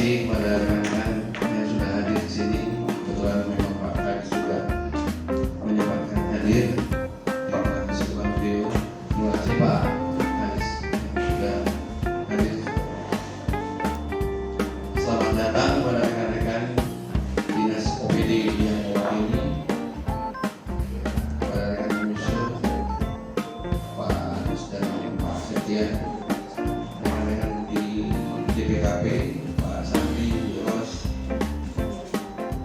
kasih kepada rekan-rekan yang sudah hadir di sini. Kebetulan memang Pak Kadis juga menyempatkan hadir. Terima kasih kepada beliau. Terima kasih Pak Kadis yang sudah hadir. Selamat datang kepada rekan-rekan dinas OPD yang mewakili, kepada rekan Yusuf, Pak Agus dan Pak Setia, rekan-rekan di DPKP, Pak Sandi, Bu Ros,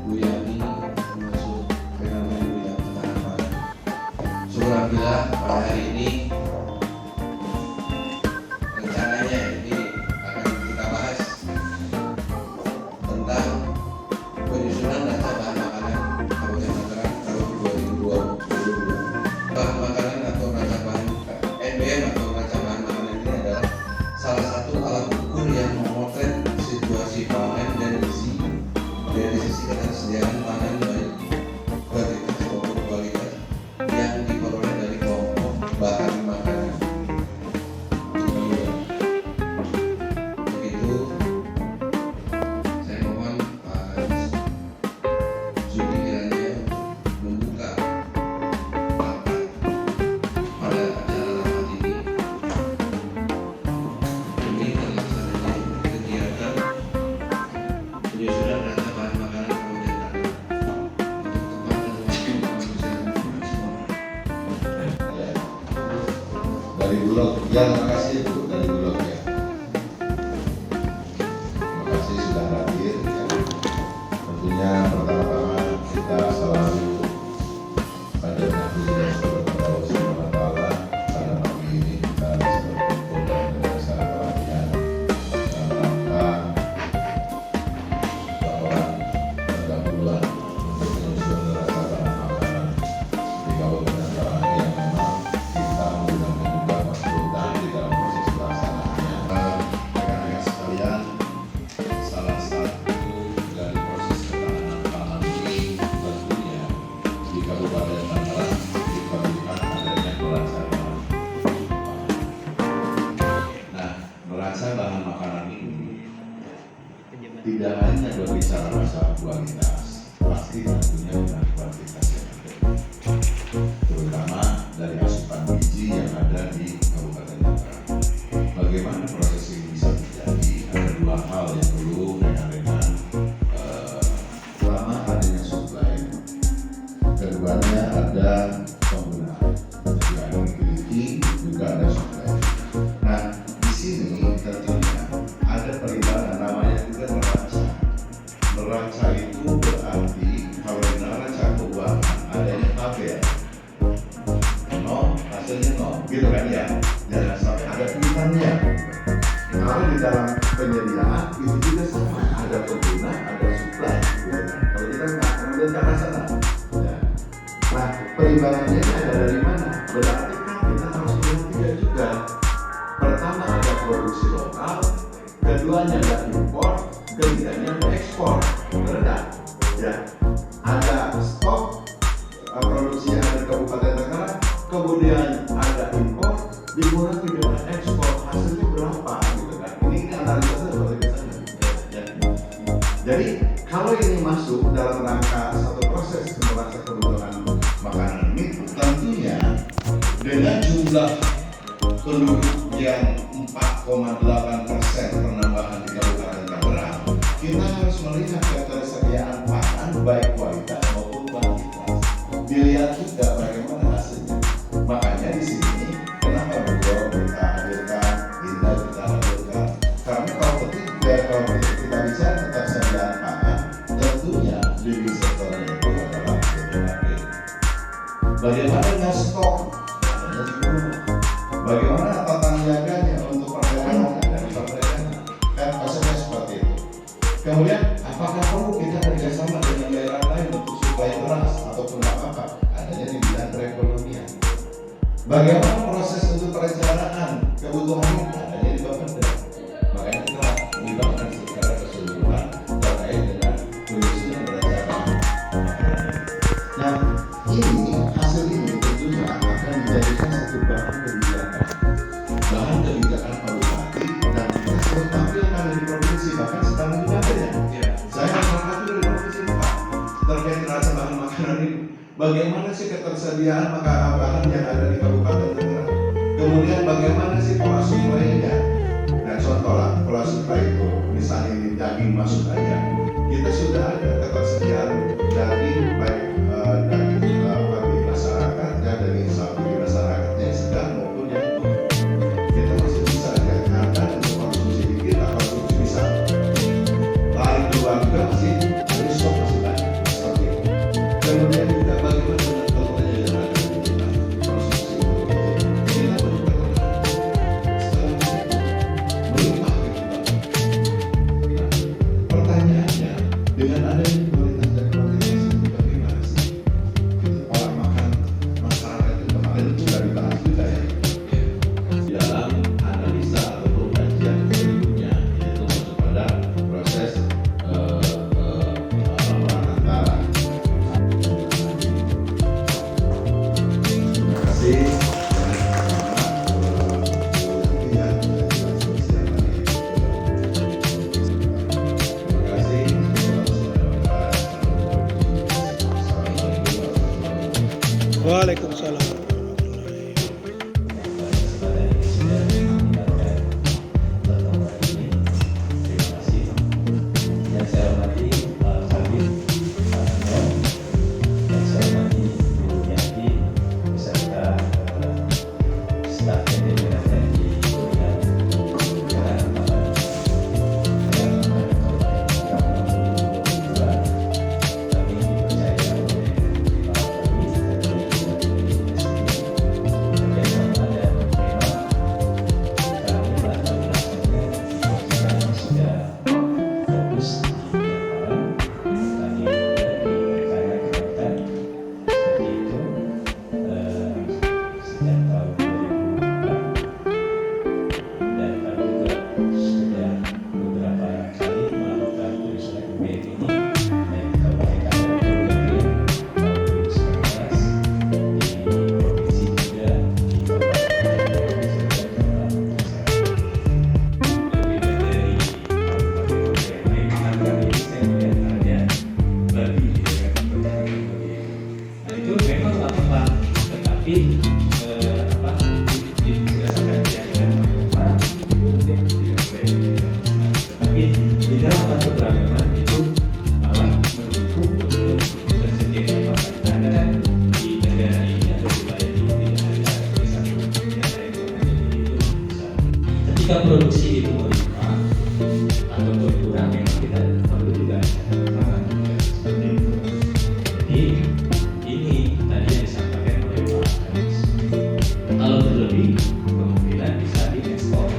Bu Yani, termasuk rekan-rekan di bidang ketahanan pangan. Syukur alhamdulillah pada hari ini rencananya ini akan kita bahas tentang penyusunan data bahan makanan Kabupaten Tangerang tahun 2022. Bahan makanan atau neraca bahan NBM atau neraca bahan makanan ini adalah salah satu alat ukur yang memotret situasi pangan dan gizi dari sisi ketersediaan pangan baik kuantitas maupun kualitas yang diperoleh dari kelompok bahan makanan. Begitu, saya mohon Pak Sudi kiranya membuka rapat pada acara rapat ini demi terlaksananya kegiatan penyusunan data bahan makanan Kabupaten Tangerang. Untuk tempat dan waktu kami persilakan. Dari Bulog, ya terima kasih Bu dari Bulog ya. Terima kasih sudah hadir ya. Tentunya pertama-tama kita selalu pada Nabi dan kepada Allah Subhanahu wa Ta'ala. Pada pagi ini kita bisa berkumpul dan bersama perhatian dalam rangka laporan pendahuluan untuk penyusunan neraca bahan makanan di Kabupaten Tangerang yang memang kita menggunakan juga konsultan di dalam proses pelaksanaannya. Rekan-rekan sekalian, salah satu dari proses ketahanan pangan ini tentunya di Kabupaten Tangerang diperlukan adanya neraca bahan makanan. Nah, neraca bahan makanan ini tidak hanya berbicara masalah kualitas, pasti tentunya dengan kuantitas yang ada, terutama dari asupan gizi yang ada di Kabupaten Tangerang. Bagaimana proses ini bisa terjadi? Ada dua hal yang perlu rekan-rekan. Pertama adanya supply, keduanya ada penggunaan. Jadi ada utility, juga ada supply. Nah, di sini tentunya ada perimbangan namanya juga neraca. Neraca itu berarti kalau di neraca keuangan adanya tabel. Nol, hasilnya nol, gitu kan ya. Jangan sampai ada piutangnya. Kalau di dalam penyediaan itu juga sama, ada pengguna, ada supply. Gitu kan. Kalau kita nggak ambil ke arah sana. Ya. Nah, perimbangannya ini ada dari mana? Berarti kan kita harus melihat juga. Pertama ada produksi lokal, keduanya ada impor, ketiganya ada ekspor. Benar? Ya. Ada stok produksi yang ada di Kabupaten Tangerang, kemudian ada impor, dikurangi dengan ekspor, hasilnya berapa gitu kan? Ini analisa seperti biasanya. Ya. Jadi kalau ini masuk dalam rangka satu proses neraca kebutuhan makanan ini, tentunya dengan jumlah penduduk yang 4,8% penambahan di Kabupaten Tangerang, kita harus melihat ketersediaan pangan baik kualitas maupun kuantitas. Dilihat juga bagaimana hasilnya. Makanya di sini kenapa beliau kita hadirkan, Indah kita hadirkan. Karena kalau kita bicara ketersediaan pangan, tentunya leading sektornya itu adalah BPKP. Bagaimana dengan stok? Adanya di Bulog. Bagaimana tata niaganya untuk perdagangan dan perdagangan? Kan konsepnya seperti itu. Kemudian, apakah perlu kita kerjasama dengan daerah lain untuk suplai beras ataupun apa-apa? Adanya di bidang perekonomian. Bagaimana proses untuk perencanaan kebutuhan ini? Adanya di Bapenda. Makanya kita mengembangkan secara keseluruhan terkait dengan penyusunan neraca bahan makanan. Nah, ini hasil ini tentunya akan dijadikan satu bahan kebijakan Kabupaten dan kita selalu tampilkan di provinsi, bahkan sekarang juga ada ketersediaan makanan yang ada di Kabupaten Tangerang. Kemudian bagaimana sih pola suplainya? Nah, contoh lah, pola suplai itu misalnya ini daging masuk aja, kita sudah ada ketersediaan daging baik daging di masyarakat dan daging sapi di masyarakat yang sedang maupun yang tua. Kita masih bisa harga untuk konsumsi kita konsumsi bisa lain keluar juga masih ada stok masih banyak seperti itu. Kemudian juga bagaimana dengan keluarnya yang ada di kita konsumsi kita merupakan melimpah gitu. Nah, pertanyaannya dengan adanya kualitas dan kualitas itu bagaimana sih pola makan masyarakat itu kemarin itu sudah dibahas juga ya di dalam analisa atau kajian berikutnya, yaitu masuk pada proses laporan antara. Terima kasih. Waalaikumsalam. Yang saya hormati Pak Kabid, Pak Anwar, yang saya hormati Bu Yanti beserta staf DPR di Bidang Kehutanan kami dipercaya oleh Pak Kabid dan kami latar belakangnya kita sudah fokus di tadi dari rencana seperti itu sejak tahun 2004 dan kami juga sudah beberapa kali melakukan penyusunan UBM ini baik di Kabupaten Tangerang tahun 2019 di provinsi juga di Kabupaten itu memang lakukan, tetapi dirasakan tetapi di dalam satu keragaman itu malah mendukung untuk tersedianya makanan di negara ini atau wilayah ini tidak ada satu yang saya itu bisa. Ketika produksi itu melimpah atau berkurang, memang kita perlu juga ada seperti itu. Jadi ini tadi yang disampaikan oleh Pak Anies. Kalau berlebih, kemungkinan bisa diekspor.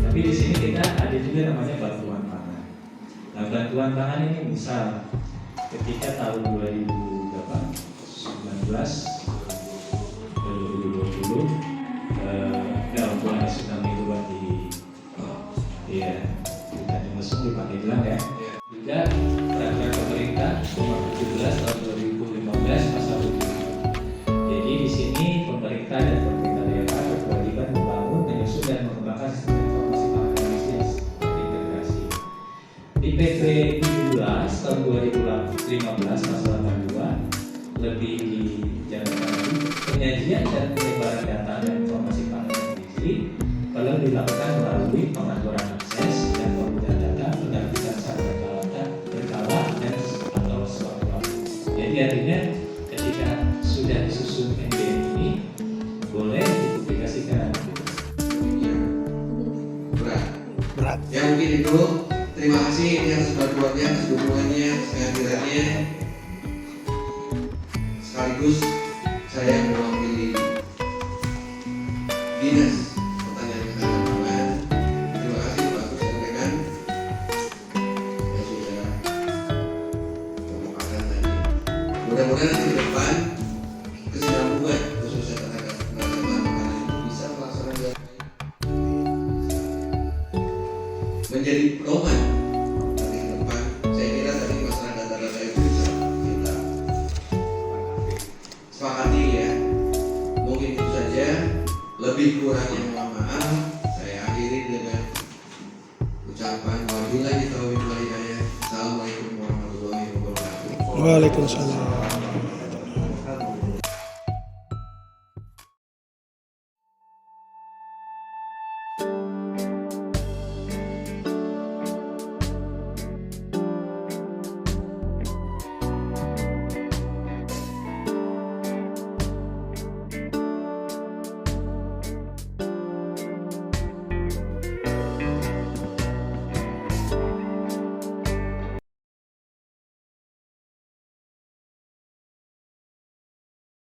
Tapi di sini kita ada juga namanya bantuan pangan. Nah, bantuan pangan ini misal ketika tahun 2019, 2020, bantuan tsunami itu di Tanjung Lesung di Pandeglang ya. Juga peraturan pemerintah nomor 17 tahun 2015 pasal 7. Jadi di sini pemerintah dan pemerintah daerah berkewajiban membangun, menyusun dan mengembangkan sistem informasi pangan Indonesia terintegrasi. Di PP 17 tahun 2015 pasal 82 lebih dijalankan lagi penyajian dan penyebaran data dan informasi pangan Indonesia kalau dilakukan melalui pengaturan akses dan penggunaan data penerbitan secara berkala dan atau sewaktu-waktu. Jadi artinya ketika sudah disusun MBM ini boleh dipublikasikan. Berat. Ya mungkin itu. Terima kasih ini atas bantuannya, atas dukungannya, kehadirannya. Sekaligus saya mewakili Dinas Pertanian dan Ketahanan. Terima kasih Pak Agus sampaikan. Ya sudah kemukakan tadi. Mudah-mudahan nanti ke depan kesinambungan khususnya terhadap penanaman makanan itu bisa melaksanakan menjadi pedoman nanti ke depan. Saya kira tadi masalah data-data itu bisa kita sepakati ya. Mungkin itu saja. Lebih kurangnya mohon maaf. Saya akhiri dengan ucapan wabillahi taufiq wal hidayah. Assalamualaikum warahmatullahi wabarakatuh. Waalaikumsalam.